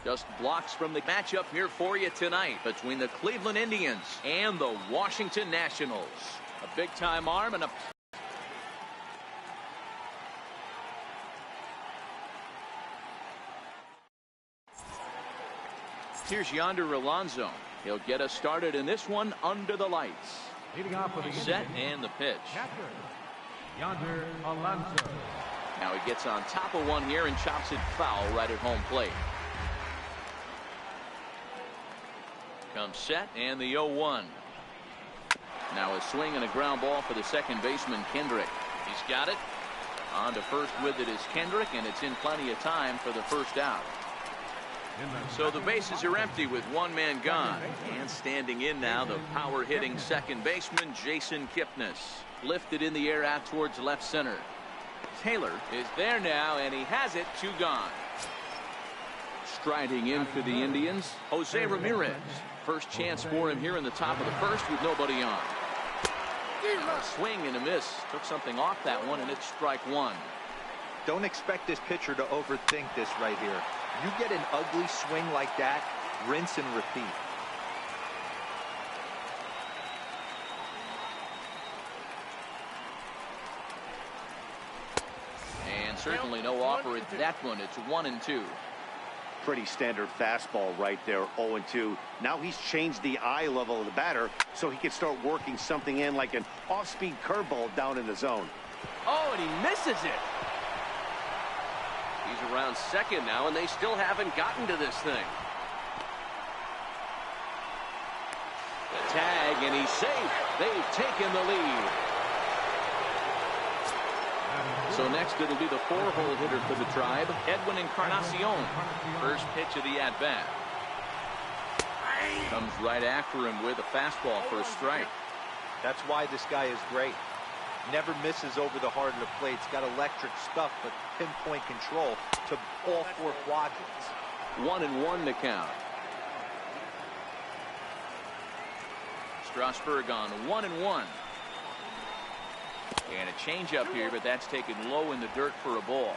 Just blocks from the matchup here for you tonight between the Cleveland Indians and the Washington Nationals. A big-time arm and a... Here's Yonder Alonso. He'll get us started in this one under the lights. He's set and the pitch. Yonder Alonso. Now he gets on top of one here and chops it foul right at home plate. Comes set and the 0-1. Now a swing and a ground ball for the second baseman Kendrick. He's got it. On to first with it is Kendrick, and it's in plenty of time for the first out. So the bases are empty with one man gone. And standing in now, the power hitting second baseman Jason Kipnis. Lifted in the air out towards left center. Taylor is there now, and he has it. 2 gone. Striding in for the Indians, Jose Ramirez. First chance for him here in the top of the first with nobody on. A swing and a miss. Took something off that one, and it's strike 1. Don't expect this pitcher to overthink this right here. You get an ugly swing like that, rinse and repeat. And certainly no offer at that one. It's 1-2. Pretty standard fastball right there, 0-2. Now he's changed the eye level of the batter so he can start working something in like an off-speed curveball down in the zone. Oh, and he misses it. He's around second now, and they still haven't gotten to this thing. The tag, and he's safe. They've taken the lead. So next it'll be the 4-hole hitter for the Tribe, Edwin Encarnacion. First pitch of the at-bat. Comes right after him with a fastball for a strike. That's why this guy is great. Never misses over the heart of the plate. He's got electric stuff, but pinpoint control to all 4 quadrants. 1-1 to count. Strasburg on 1-1. And a changeup here, but that's taken low in the dirt for a ball.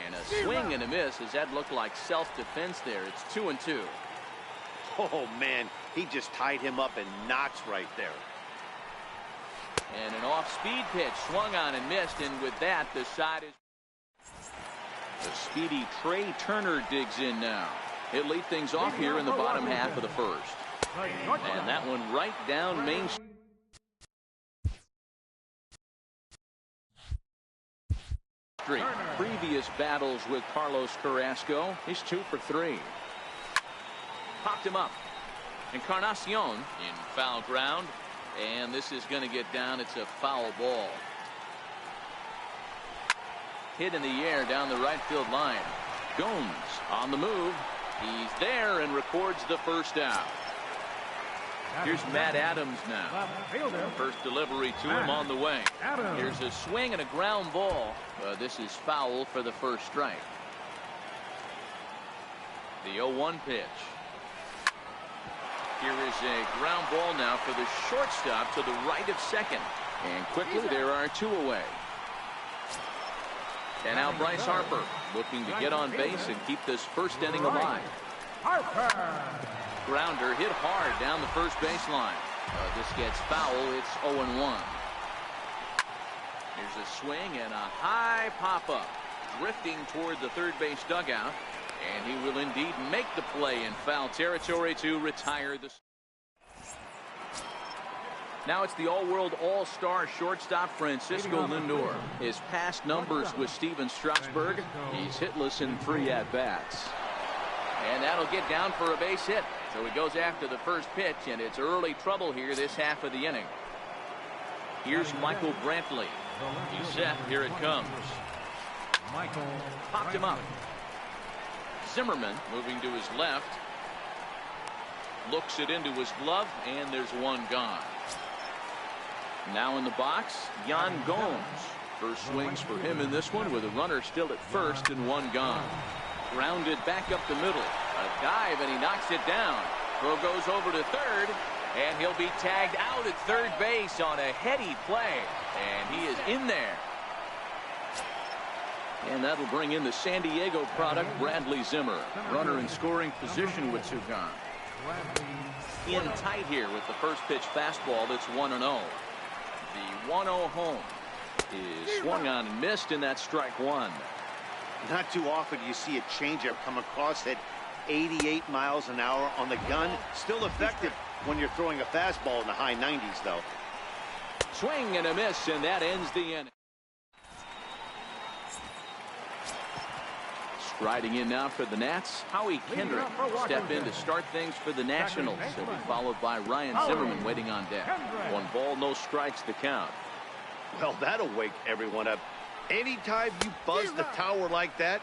And a swing and a miss. Does that look like self-defense there? It's 2-2. Oh, man, he just tied him up in knots right there. And an off-speed pitch swung on and missed, and with that, the side is... The speedy Trey Turner digs in now. He'll lead things off here in the bottom half of the first. And that one right down Main Street. Previous battles with Carlos Carrasco. He's 2 for 3. Popped him up. Encarnacion in foul ground. And this is going to get down. It's a foul ball. Hit in the air down the right field line. Gomes on the move. He's there and records the first out. Here's Matt Adams now. First delivery to him on the way. Here's a swing and a ground ball. This is foul for the first strike. The 0-1 pitch. Here is a ground ball now for the shortstop to the right of second. And quickly there are 2 away. And now Bryce Harper looking to get on base and keep this first inning alive. Grounder hit hard down the first baseline. This gets foul. It's 0-1. Here's a swing and a high pop-up. Drifting toward the third base dugout. And he will indeed make the play in foul territory to retire the... Now it's the all-world all-star shortstop Francisco Lindor. His past numbers with Steven Strasburg. He's hitless in 3 at-bats. And that'll get down for a base hit. So he goes after the first pitch, and it's early trouble here this half of the inning. Here's Michael Brantley. He's set. Here it comes. Popped him up. Zimmerman moving to his left. Looks it into his glove, and there's 1 gone. Now in the box, Yan Gomes. First swings for him in this one with a runner still at first and 1 gone. Grounded back up the middle. A dive, and he knocks it down. Throw goes over to third, and he'll be tagged out at third base on a heady play. And he is in there. And that'll bring in the San Diego product, Bradley Zimmer. Runner in scoring position with two gone. In tight here with the first pitch fastball that's 1-0. The 1-0 home is swung on and missed, and that's strike one. Not too often you see a changeup come across at 88 miles an hour on the gun. Still effective when you're throwing a fastball in the high 90s, though. Swing and a miss, and that ends the inning. Striding in now for the Nats, Howie Kendrick step in to start things for the Nationals. He'll be followed by Ryan Zimmerman waiting on deck. 1 ball, no strikes to count. Well, that'll wake everyone up. Anytime you buzz the tower like that,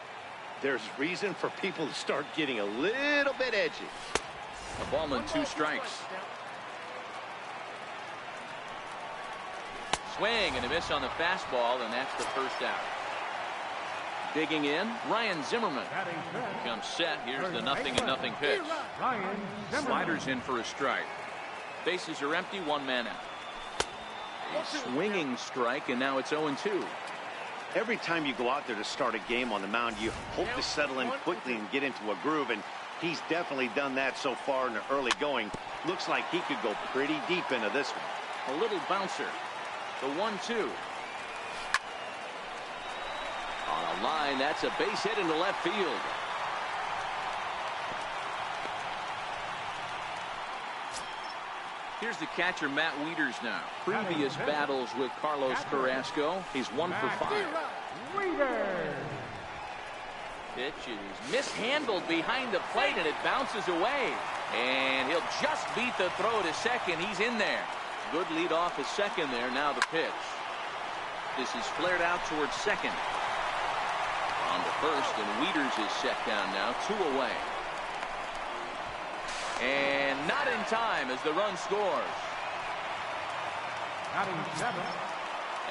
there's reason for people to start getting a little bit edgy. A ball and 2 strikes. Swing and a miss on the fastball, and that's the first out. Digging in, Ryan Zimmerman comes set. Here's the 0-0 pitch. Sliders in for a strike. Bases are empty, 1 man out. A swinging strike, and now it's 0-2. Every time you go out there to start a game on the mound, you hope to settle in quickly and get into a groove, and he's definitely done that so far in the early going. Looks like he could go pretty deep into this one. A little bouncer. The 1-2. On a line, that's a base hit into left field. Here's the catcher, Matt Wieters now. Previous battles with Carlos Carrasco, he's 1 for 5. Pitch is mishandled behind the plate, and it bounces away. And he'll just beat the throw to second. He's in there. Good lead off his second there. Now the pitch. This is flared out towards second. On to first, and Wieters is set down now, 2 away. And not in time as the run scores.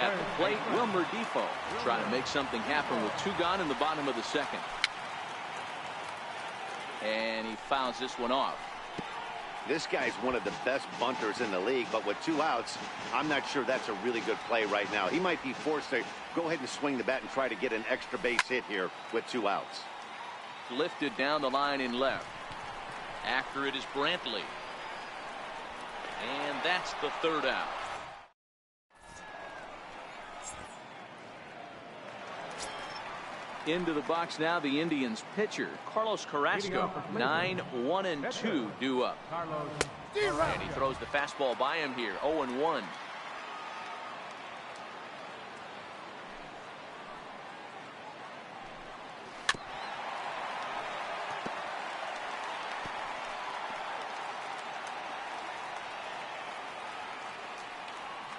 At the plate, Wilmer Depot trying to make something happen with 2 gone in the bottom of the second. And he fouls this one off. This guy's one of the best bunters in the league, but with 2 outs, I'm not sure that's a really good play right now. He might be forced to go ahead and swing the bat and try to get an extra base hit here with 2 outs. Lifted down the line in left. After it is Brantley. And that's the 3rd out. Into the box now, the Indians pitcher, Carlos Carrasco. 9-1-2 due up. And he throws the fastball by him here. 0-1.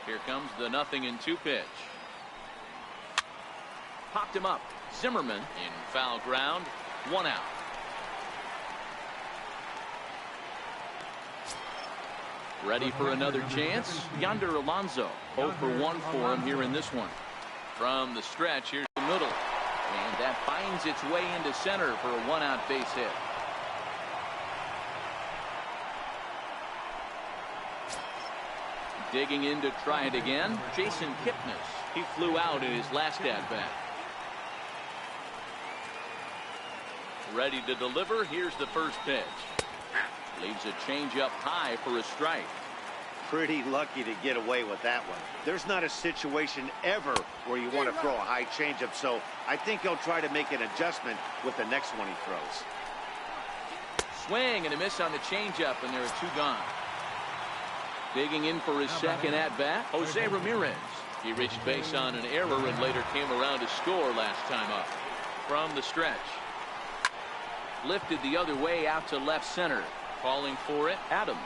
Here comes the 0-2 pitch. Popped him up. Zimmerman in foul ground. 1 out. Ready for another chance. Yonder Alonso. 0 for 1 for him here in this one. From the stretch, here's the middle. And that finds its way into center for a 1-out base hit. Digging in to try it again, Jason Kipnis. He flew out in his last at-bat. Ready to deliver. Here's the first pitch. Leaves a changeup high for a strike. Pretty lucky to get away with that one. There's not a situation ever where you want to throw a high changeup, so I think he'll try to make an adjustment with the next one he throws. Swing and a miss on the changeup, and there are 2 gone. Digging in for his second at-bat, Jose Ramirez. He reached base on an error and later came around to score last time up. From the stretch. Lifted the other way out to left center. Calling for it, Adams.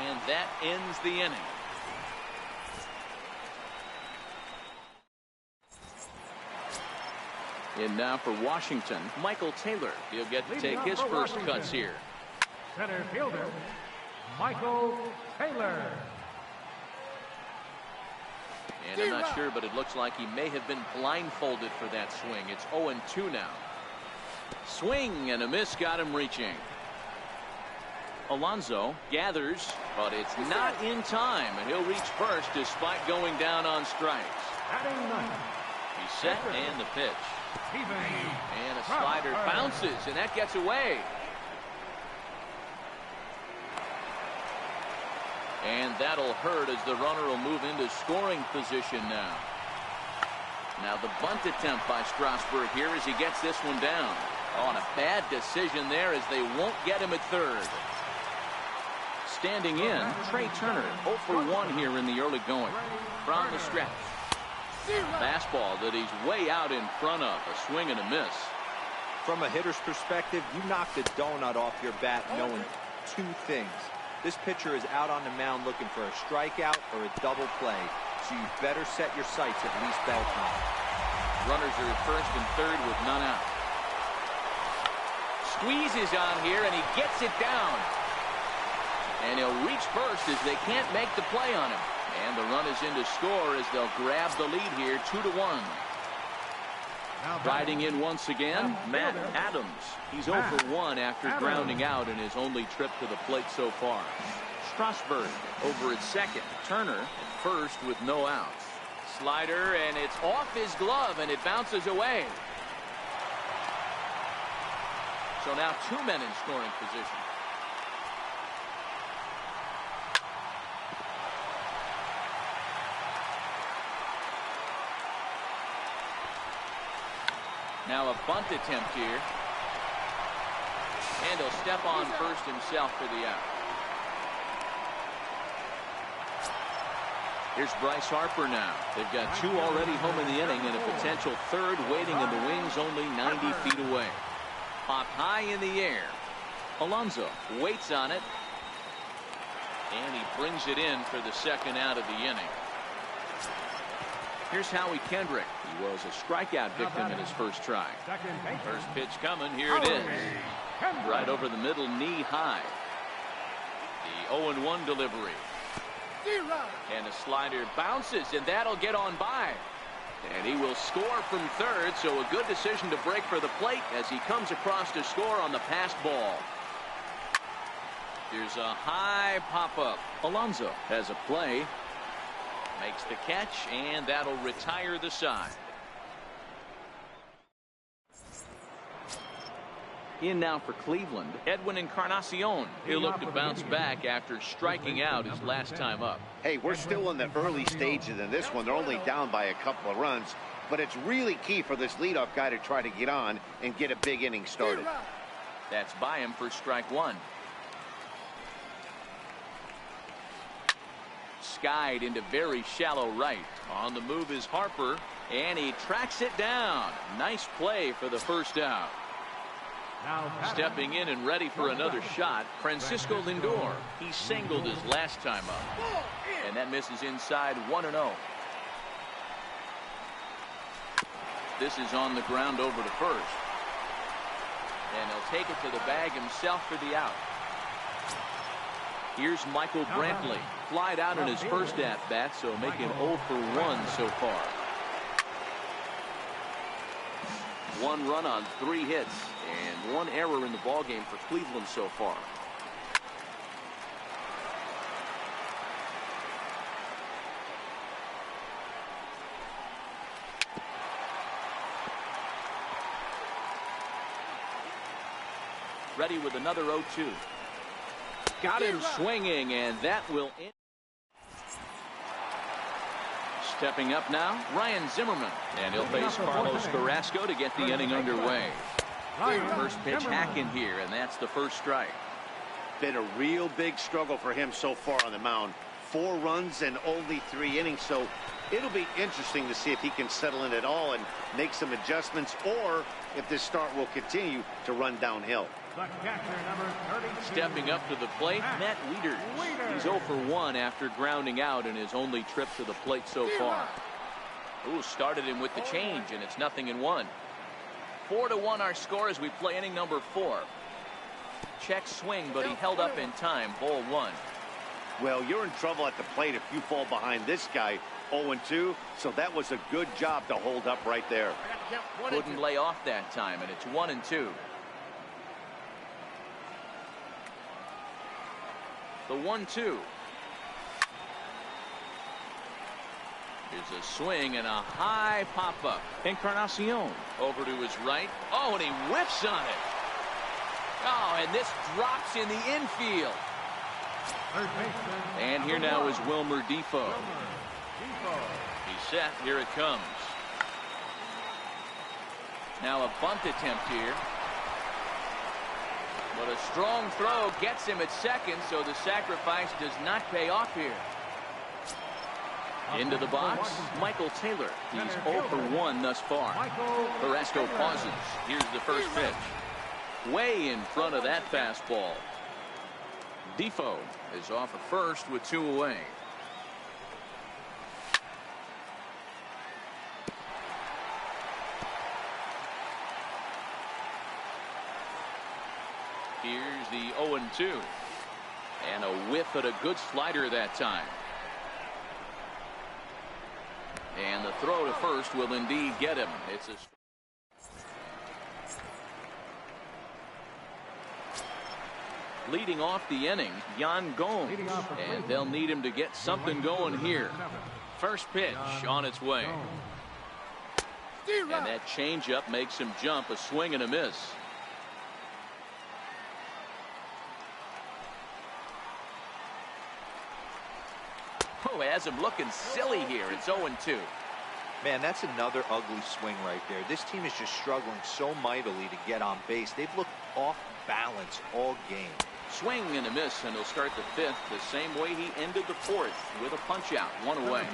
And that ends the inning. And now for Washington, Michael Taylor. He'll get to take his first cuts here. Center fielder, Michael Taylor. And I'm not sure, but it looks like he may have been blindfolded for that swing. It's 0-2 now. Swing and a miss got him reaching. Alonso gathers, but it's not in time, and he'll reach first despite going down on strikes. He set and the pitch. And a slider bounces, and that gets away. And that'll hurt as the runner will move into scoring position now. Now the bunt attempt by Strasburg here as he gets this one down. Oh, and a bad decision there as they won't get him at third. Standing in, Trey Turner, 0 for 1 here in the early going. From the stretch. Fastball that he's way out in front of. A swing and a miss. From a hitter's perspective, you knock the donut off your bat knowing two things. This pitcher is out on the mound looking for a strikeout or a double play, so you better set your sights at least bell time. Runners are at first and third with none out. Squeezes on here, and he gets it down. And he'll reach first as they can't make the play on him. And the run is in to score as they'll grab the lead here, 2-1. Riding in once again, Matt Adams. He's 0 for 1 after grounding out in his only trip to the plate so far. Strasburg over at second. Turner at first with no outs. Slider, and it's off his glove, and it bounces away. So now 2 men in scoring position. Now a bunt attempt here. And he'll step on first himself for the out. Here's Bryce Harper now. They've got 2 already home in the inning and a potential third waiting in the wings only 90 feet away. Pop high in the air. Alonso waits on it. And he brings it in for the second out of the inning. Here's Howie Kendrick. He was a strikeout victim in his first try. First pitch coming. Here it is. Right over the middle, knee high. The 0-1 delivery. And a slider bounces, and that'll get on by. And he will score from third, so a good decision to break for the plate as he comes across to score on the passed ball. Here's a high pop-up. Alonso has a play. Makes the catch, and that'll retire the side. In now for Cleveland, Edwin Encarnacion. He'll look to bounce back after striking out his last time up. Hey, we're still in the early stages in this one. They're only down by a couple of runs, but it's really key for this leadoff guy to try to get on and get a big inning started. That's by him for strike one. Skied into very shallow right. On the move is Harper, and he tracks it down. Nice play for the first out. Stepping in and ready for another shot, Francisco Lindor. He singled his last time up, and that misses inside 1-0. This is on the ground over to first, and he'll take it to the bag himself for the out. Here's Michael Brantley. Flied out in his first at-bat, so make him 0 for 1 so far. 1 run on 3 hits, and 1 error in the ballgame for Cleveland so far. Ready with another 0-2. Got him swinging, and that will end. Stepping up now, Ryan Zimmerman, and he'll face Carlos Carrasco to get the inning underway. First pitch hack in here, and that's the first strike. Been a real big struggle for him so far on the mound. 4 runs and only 3 innings, so it'll be interesting to see if he can settle in at all and make some adjustments, or if this start will continue to run downhill. Stepping up to the plate, Matt Wieters. He's 0 for 1 after grounding out in his only trip to the plate so far. Ooh, started him with the change, and it's 0-1. 4-1 our score as we play inning number 4. Check swing, but he held up in time. Ball 1. Well, you're in trouble at the plate if you fall behind this guy 0-2, so that was a good job to hold up right there. Couldn't lay off that time, and it's 1-2. The 1-2. Here's a swing and a high pop-up. Encarnacion over to his right. Oh, and he whiffs on it. Oh, and this drops in the infield. And here now is Wilmer Defoe. He's set. Here it comes. Now a bunt attempt here. But a strong throw gets him at second, so the sacrifice does not pay off here. Into the box, Michael Taylor. He's 0 for 1 thus far. Carrasco pauses. Here's the first pitch. Way in front of that fastball. Defoe is off at first with 2 away. Here's the 0-2. And a whiff at a good slider that time. And the throw to first will indeed get him. It's a leading off the inning, Yan Gomes, and they'll need him to get something going here. First pitch on its way. And that changeup makes him jump. A swing and a miss. Oh, has him looking silly here. It's 0-2. Man, that's another ugly swing right there. This team is just struggling so mightily to get on base. They've looked off balance all game. Swing and a miss, and he'll start the 5th the same way he ended the 4th with a punch out, 1 away.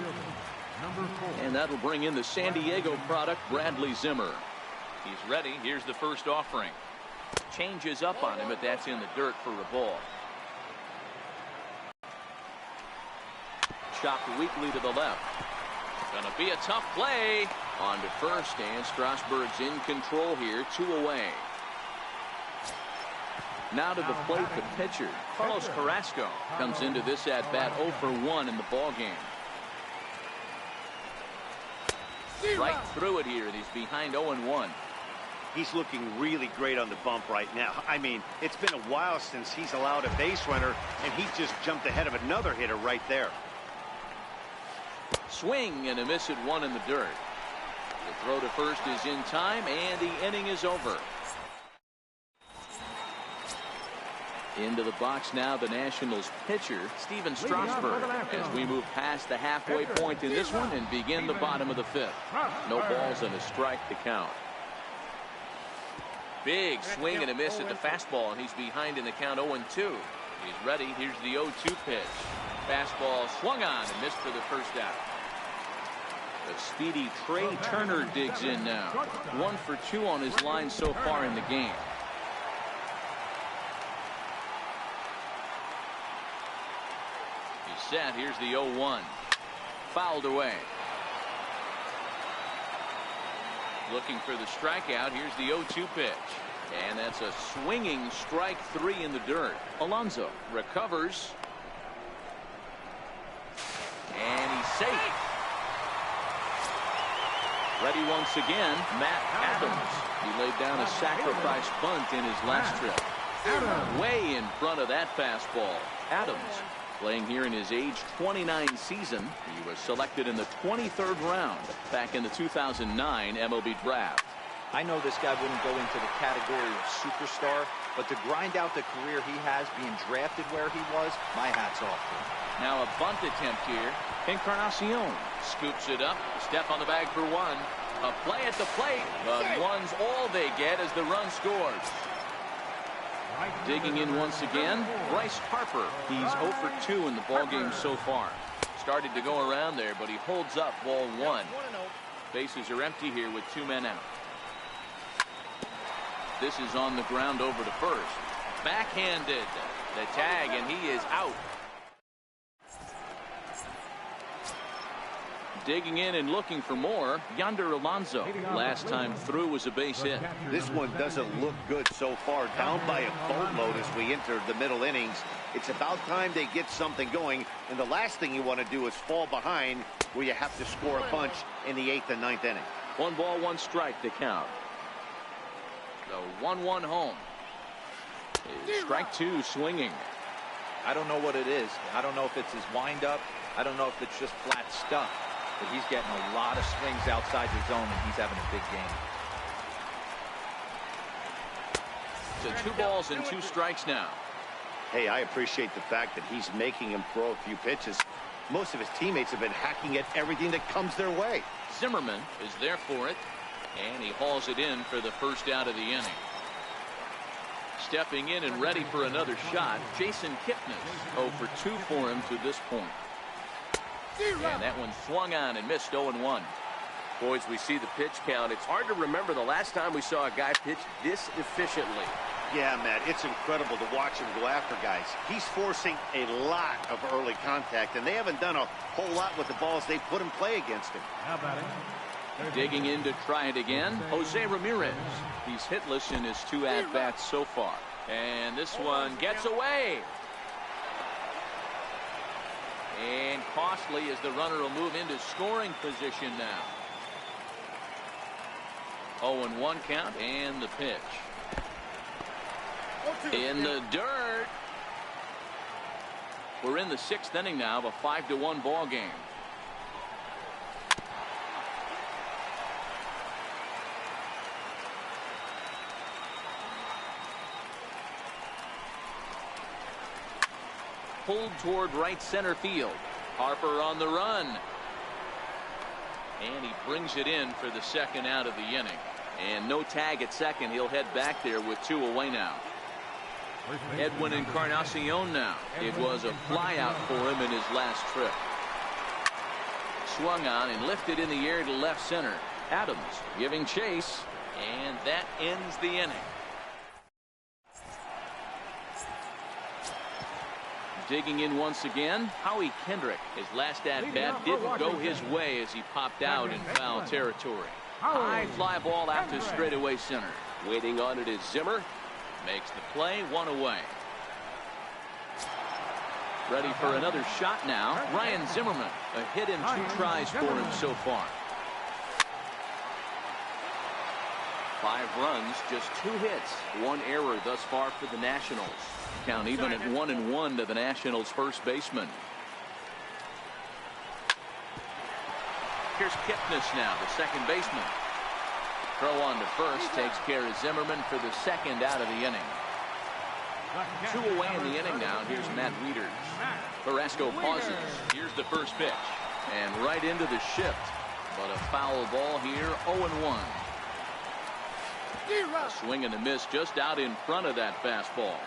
And that'll bring in the San Diego product, Bradley Zimmer. He's ready. Here's the first offering. Changes up on him, but that's in the dirt for a ball. Chopped weakly to the left. Gonna be a tough play. On to first, and Strasburg's in control here, 2 away. Now to the plate, the pitcher, Carlos Carrasco, comes into this at-bat 0 for 1 in the ballgame. Right through it here, and he's behind 0-1. He's looking really great on the bump right now. I mean, it's been a while since he's allowed a base runner, and he's just jumped ahead of another hitter right there. Swing and a miss at 1 in the dirt. The throw to first is in time, and the inning is over. Into the box now, the Nationals pitcher, Steven Strasburg, as we move past the halfway point in this one and begin the bottom of the 5th. No balls and a strike to count. Big swing and a miss at the fastball, and he's behind in the count 0-2. He's ready. Here's the 0-2 pitch. Fastball swung on and missed for the first out. The speedy Trey Turner digs in now. 1 for 2 on his line so far in the game. He's set. Here's the 0-1. Fouled away. Looking for the strikeout. Here's the 0-2 pitch. And that's a swinging strike 3 in the dirt. Alonso recovers. And he's safe. Ready once again, Matt Adams. He laid down a sacrifice bunt in his last trip. Way in front of that fastball. Adams, playing here in his age 29 season. He was selected in the 23rd round back in the 2009 MLB draft. I know this guy wouldn't go into the category of superstar, but to grind out the career he has being drafted where he was, my hat's off to him. Now a bunt attempt here. Encarnacion scoops it up. Step on the bag for 1. A play at the plate, but one's all they get as the run scores. Digging in once again, Bryce Harper. He's 0 for 2 in the ballgame so far. Started to go around there, but he holds up ball 1. Bases are empty here with 2 men out. This is on the ground over to first. Backhanded. The tag, and he is out. Digging in and looking for more, Yonder Alonso. Last time through was a base hit. This one doesn't look good so far. Down by a boatload as we enter the middle innings. It's about time they get something going, and the last thing you want to do is fall behind where you have to score a bunch in the 8th and 9th inning. 1 ball, 1 strike to count. The 1-1 home. Strike 2 swinging. I don't know what it is. I don't know if it's his windup. I don't know if it's just flat stuff. but he's getting a lot of swings outside the zone, and he's having a big game. So 2 balls and 2 strikes now. Hey, I appreciate the fact that he's making him throw a few pitches. Most of his teammates have been hacking at everything that comes their way. Zimmerman is there for it, and he hauls it in for the first out of the inning. Stepping in and ready for another shot, Jason Kipnis. 0 for 2 for him to this point. And that one swung on and missed. 0-1. Boys, we see the pitch count. It's hard to remember the last time we saw a guy pitch this efficiently. Yeah, Matt, it's incredible to watch him go after guys. He's forcing a lot of early contact, and they haven't done a whole lot with the balls they put in play against him. How about it? Digging in to try it again, Jose Ramirez. He's hitless in his 2 at-bats so far. And this one gets away. And costly as the runner will move into scoring position now. 0-1 count and the pitch. In the dirt. We're in the 6th inning now of a 5-1 ball game. Pulled toward right center field. Harper on the run. And he brings it in for the 2nd out of the inning. And no tag at second. He'll head back there with 2 away now. Edwin Encarnacion now. It was a flyout for him in his last trip. Swung on and lifted in the air to left center. Adams giving chase. And that ends the inning. Digging in once again, Howie Kendrick. His last at-bat didn't go his way as he popped out in foul territory. High fly ball out to straightaway center. Waiting on it is Zimmer. Makes the play, 1 away. Ready for another shot now. Ryan Zimmerman. A hit in 2 tries for him so far. 5 runs, just 2 hits. 1 error thus far for the Nationals. Count even at 1-1 to the Nationals' first baseman. Here's Kipnis now, the second baseman. Throw on to first takes care of Zimmerman for the 2nd out of the inning. 2 away in the inning now. Here's Matt Wieters. Carrasco pauses. Here's the first pitch. And right into the shift. But a foul ball here, 0-1. A swing and a miss just out in front of that fastball.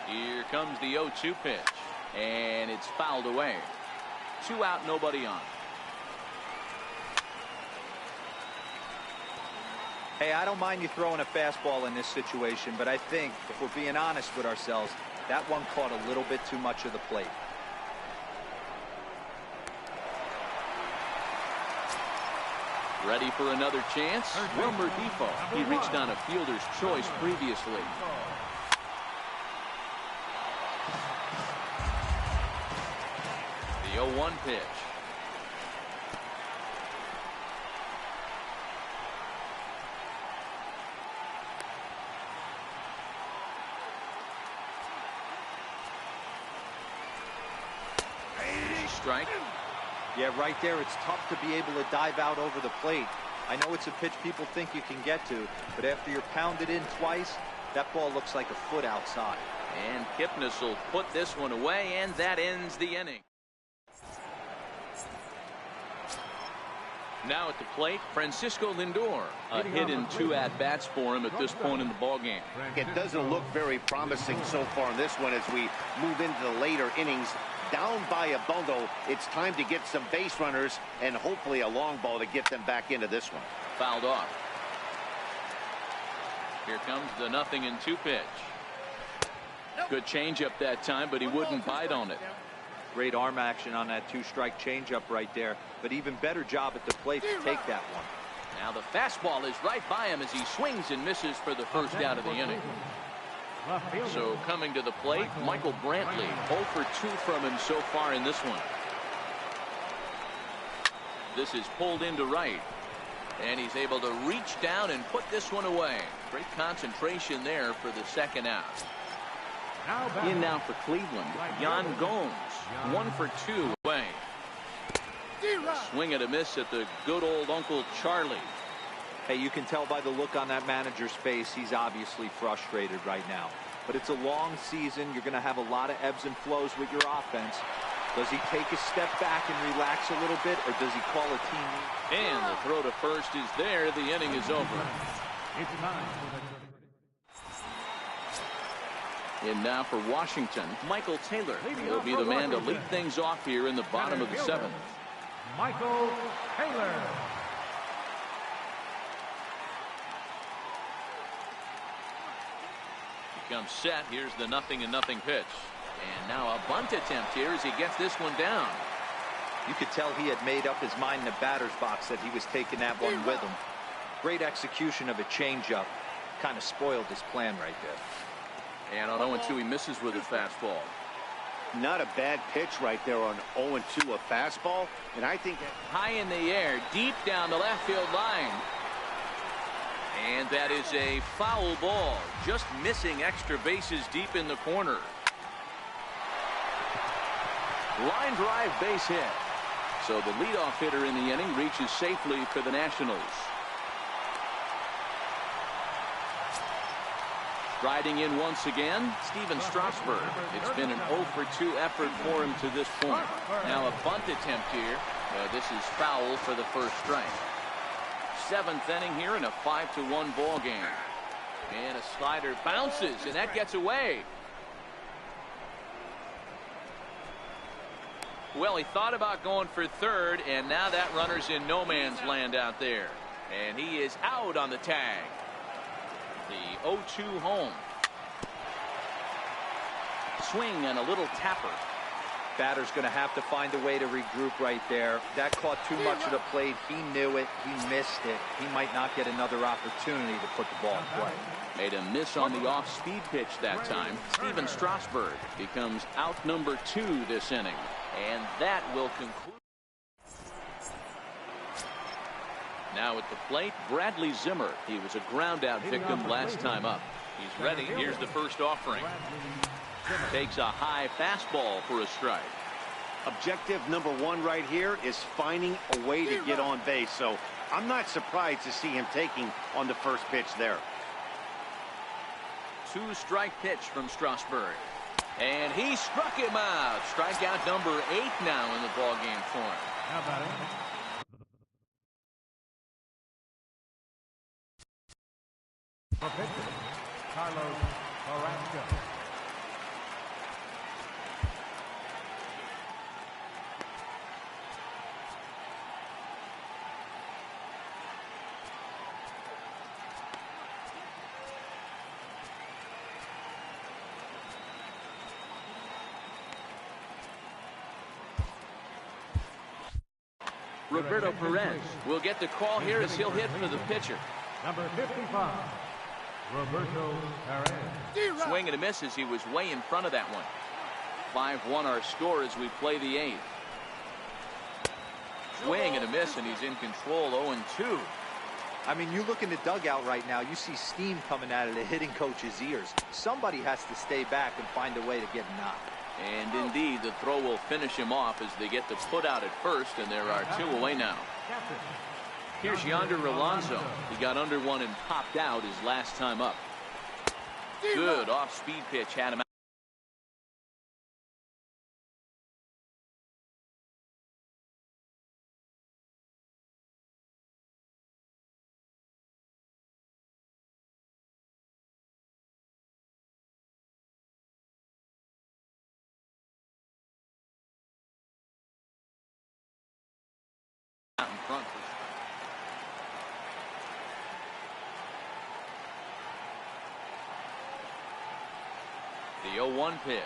Here comes the 0-2 pitch. And it's fouled away. 2 out, nobody on. Hey, I don't mind you throwing a fastball in this situation, but I think, if we're being honest with ourselves, that one caught a little bit too much of the plate. Ready for another chance? Wilmer Depot. He reached on a fielder's choice previously. The 0-1 pitch. Strike. Yeah, right there, it's tough to be able to dive out over the plate. I know it's a pitch people think you can get to, but after you're pounded in twice, that ball looks like a foot outside. And Kipnis will put this one away, and that ends the inning. Now at the plate, Francisco Lindor. A hit in 2 at-bats for him at this point in the ballgame. It doesn't look very promising so far in this one as we move into the later innings. Down by a bundle, it's time to get some base runners and hopefully a long ball to get them back into this one. Fouled off. Here comes the 0-2 pitch. Good changeup that time, but he wouldn't bite on it. Great arm action on that 2-strike changeup right there, but even better job at the plate to take that one. Now the fastball is right by him as he swings and misses for the first out of the inning. So coming to the plate, Michael Brantley. 0 for 2 from him so far in this one. This is pulled into right. And he's able to reach down and put this one away. Great concentration there for the 2nd out. In now for Cleveland, Yan Gomes. 1 for 2 away. Swing and a miss at the good old Uncle Charlie. Hey, you can tell by the look on that manager's face, he's obviously frustrated right now. But it's a long season. You're going to have a lot of ebbs and flows with your offense. Does he take a step back and relax a little bit, or does he call a team? And the throw to first is there. The inning is over. It's time for And now for Washington, Michael Taylor. He'll be the man to lead things off here in the bottom of the seventh. Michael Taylor. Comes set. Here's the 0-0 pitch. And now a bunt attempt here as he gets this one down. You could tell he had made up his mind in the batter's box that he was taking that one with him. Great execution of a changeup. Kind of spoiled his plan right there. And on 0-2 he misses with his fastball. Not a bad pitch right there on 0-2, a fastball. And I think high in the air, deep down the left field line. And that is a foul ball, just missing extra bases deep in the corner. Line drive, base hit. So the leadoff hitter in the inning reaches safely for the Nationals. Riding in once again, Steven Strasburg. It's been an 0 for 2 effort for him to this point. Now a bunt attempt here. This is foul for the first strike. 7th inning here in a 5-1 ball game. And a slider bounces, and that gets away. Well, he thought about going for third, and now that runner's in no man's land out there. And he is out on the tag. The 0-2 home. Swing and a little tapper. Batter's going to have to find a way to regroup right there. That caught too much of the plate. He knew it. He missed it. He might not get another opportunity to put the ball in play. Made a miss on the off-speed pitch that time. Steven Strasburg becomes out number 2 this inning. And that will conclude. Now at the plate, Bradley Zimmer. He was a ground-out victim last time up. He's ready. Here's the first offering. Takes a high fastball for a strike. Objective number 1 right here is finding a way to get on base. So I'm not surprised to see him taking on the first pitch there. 2-strike pitch from Strasburg. And he struck him out. Strikeout number 8 now in the ball game for him. How about it? For pitcher, Carlos Carrasco. Roberto Perez will get the call here as he'll hit for the pitcher. Number 55, Roberto Perez. Swing and a miss as he was way in front of that one. 5-1 our score as we play the 8th. Swing and a miss, and he's in control. 0-2. I mean, you look in the dugout right now, you see steam coming out of the hitting coach's ears. Somebody has to stay back and find a way to get a knock. And indeed, the throw will finish him off as they get the put out at first, and there are 2 away now. Here's Yonder Alonso. He got under one and popped out his last time up. Good off-speed pitch had him out. Out in front. The 0-1 pitch.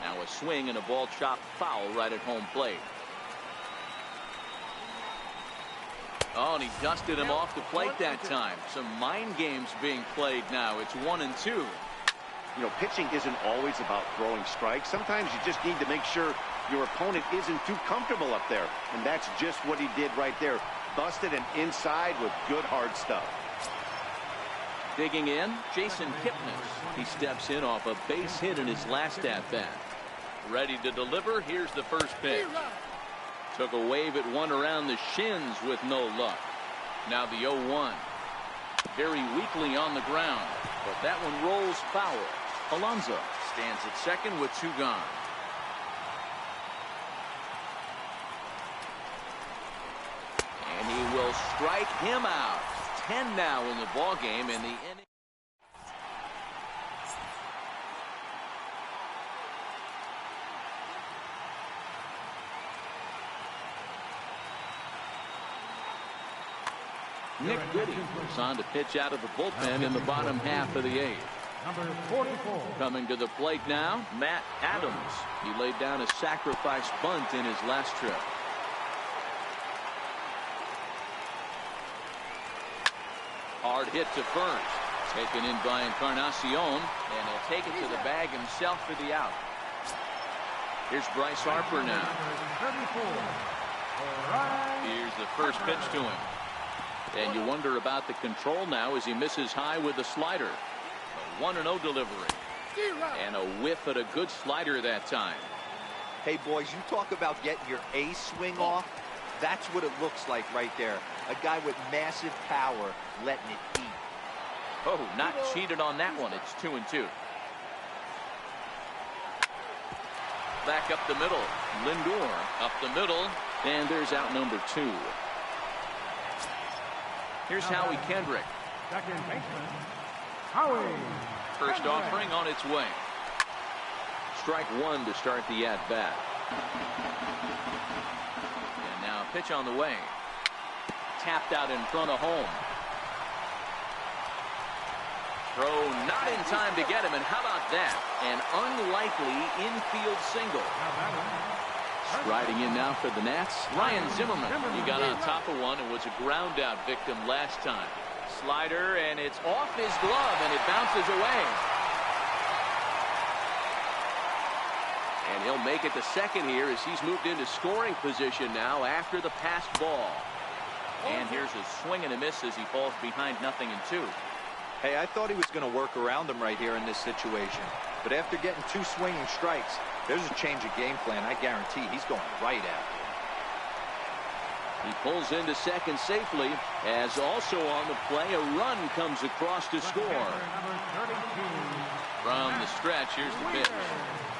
Now a swing and a ball chopped foul right at home plate. Oh, and he dusted him off the plate that time. Some mind games being played now. It's 1-2. You know, pitching isn't always about throwing strikes. Sometimes you just need to make sure your opponent isn't too comfortable up there. And that's just what he did right there. Busted him inside with good hard stuff. Digging in, Jason Kipnis. He steps in off a base hit in his last at-bat. Ready to deliver. Here's the first pitch. Took a wave at one around the shins with no luck. Now the 0-1. Very weakly on the ground, but that one rolls foul. Alonso stands at second with 2 gone. And he will strike him out. 10 now in the ball game, and the inning. Nick Goody was on to pitch out of the bullpen in the bottom half of the 8th. Number 44. Coming to the plate now, Matt Adams. He laid down a sacrifice bunt in his last trip. Hard hit to first. Taken in by Encarnacion, and he'll take it to the bag himself for the out. Here's Bryce Harper now. Here's the first pitch to him. And you wonder about the control now as he misses high with the slider. A 1-0 delivery. And a whiff at a good slider that time. Hey, boys, you talk about getting your A swing off. That's what it looks like right there. A guy with massive power letting it eat. Oh, not cheated on that one. It's 2-2. Back up the middle. Lindor up the middle. And there's out number 2. Here's Howie Kendrick. Second baseman, Howie. First offering on its way. Strike 1 to start the at-bat. And now a pitch on the way. Tapped out in front of home. Throw not in time to get him, and how about that? An unlikely infield single. Striding in now for the Nats, Ryan Zimmerman. He got on top of one and was a ground out victim last time. Slider, and it's off his glove, and it bounces away. And he'll make it to second here as he's moved into scoring position now after the passed ball. And here's a swing and a miss as he falls behind 0-2. Hey, I thought he was going to work around him right here in this situation. But after getting 2 swinging strikes, there's a change of game plan. I guarantee he's going right after it. He pulls into second safely, as also on the play, a run comes across to score. From the stretch, here's the pitch.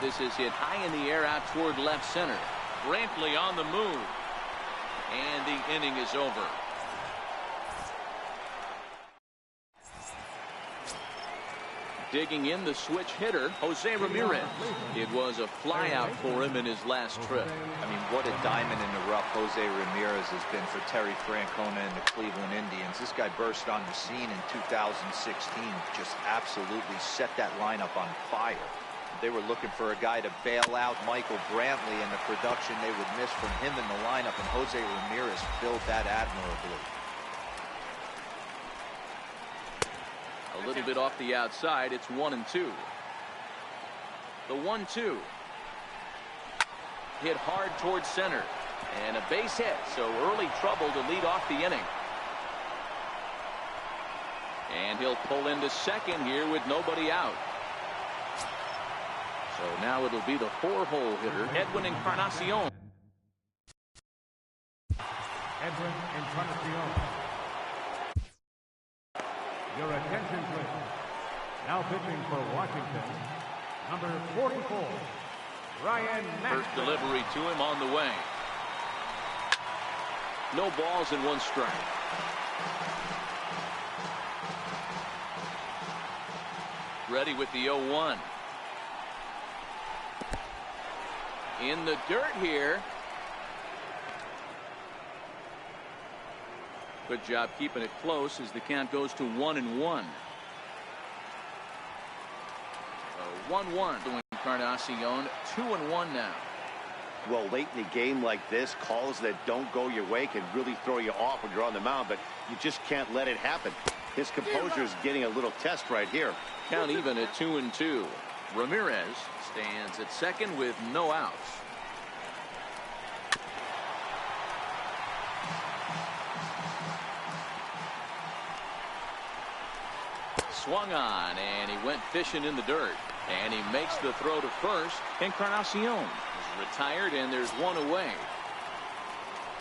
This is hit high in the air out toward left center. Brantley on the move. And the inning is over. Digging in the switch hitter, Jose Ramirez. It was a flyout for him in his last trip. I mean, what a diamond in the rough Jose Ramirez has been for Terry Francona and the Cleveland Indians. This guy burst on the scene in 2016, just absolutely set that lineup on fire. They were looking for a guy to bail out Michael Brantley, and the production they would miss from him in the lineup, and Jose Ramirez filled that admirably. A little bit off the outside. It's 1-2. The 1-2. Hit hard towards center. And a base hit. So early trouble to lead off the inning. And he'll pull into second here with nobody out. So now it'll be the 4-hole hitter, Edwin Encarnacion. Edwin Encarnacion. Your attention, please. Now pitching for Washington, number 44, Ryan Maxwell. First delivery to him on the way. No balls and 1 strike. Ready with the 0-1. In the dirt here. Good job keeping it close as the count goes to 1-1. 1-1 to Encarnacion. 2-1 now. Well, late in a game like this, calls that don't go your way can really throw you off when you're on the mound, but you just can't let it happen. His composure is getting a little test right here. Count even at 2-2. Ramirez stands at second with no outs. Swung on, and he went fishing in the dirt. And he makes the throw to first. Encarnacion is retired, and there's 1 away.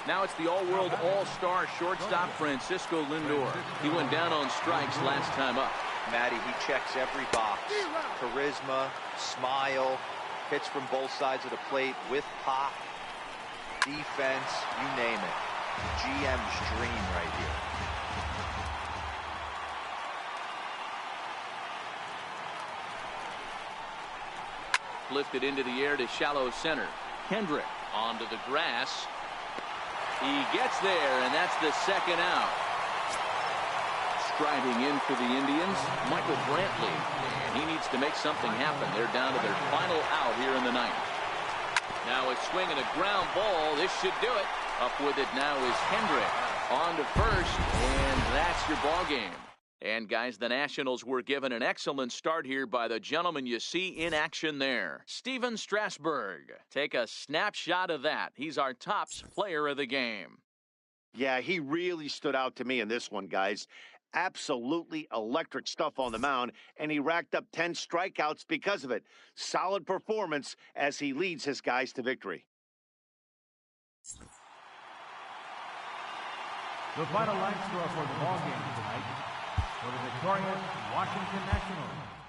Now it's the all-world all-star shortstop Francisco Lindor. He went down on strikes last time up. Matty, he checks every box. Charisma, smile, hits from both sides of the plate with pop, defense, you name it. GM's dream right here. Lifted into the air to shallow center. Kendrick onto the grass. He gets there, and that's the second out. Striding in for the Indians, Michael Brantley. And he needs to make something happen. They're down to their final out here in the ninth. Now a swing and a ground ball. This should do it. Up with it now is Kendrick. On to first, and that's your ball game. And guys, the Nationals were given an excellent start here by the gentleman you see in action there, Steven Strasburg. Take a snapshot of that. He's our tops player of the game. Yeah, he really stood out to me in this one, guys. Absolutely electric stuff on the mound, and he racked up 10 strikeouts because of it. Solid performance as he leads his guys to victory. The final line score for the ball game tonight for the victorious Washington Nationals.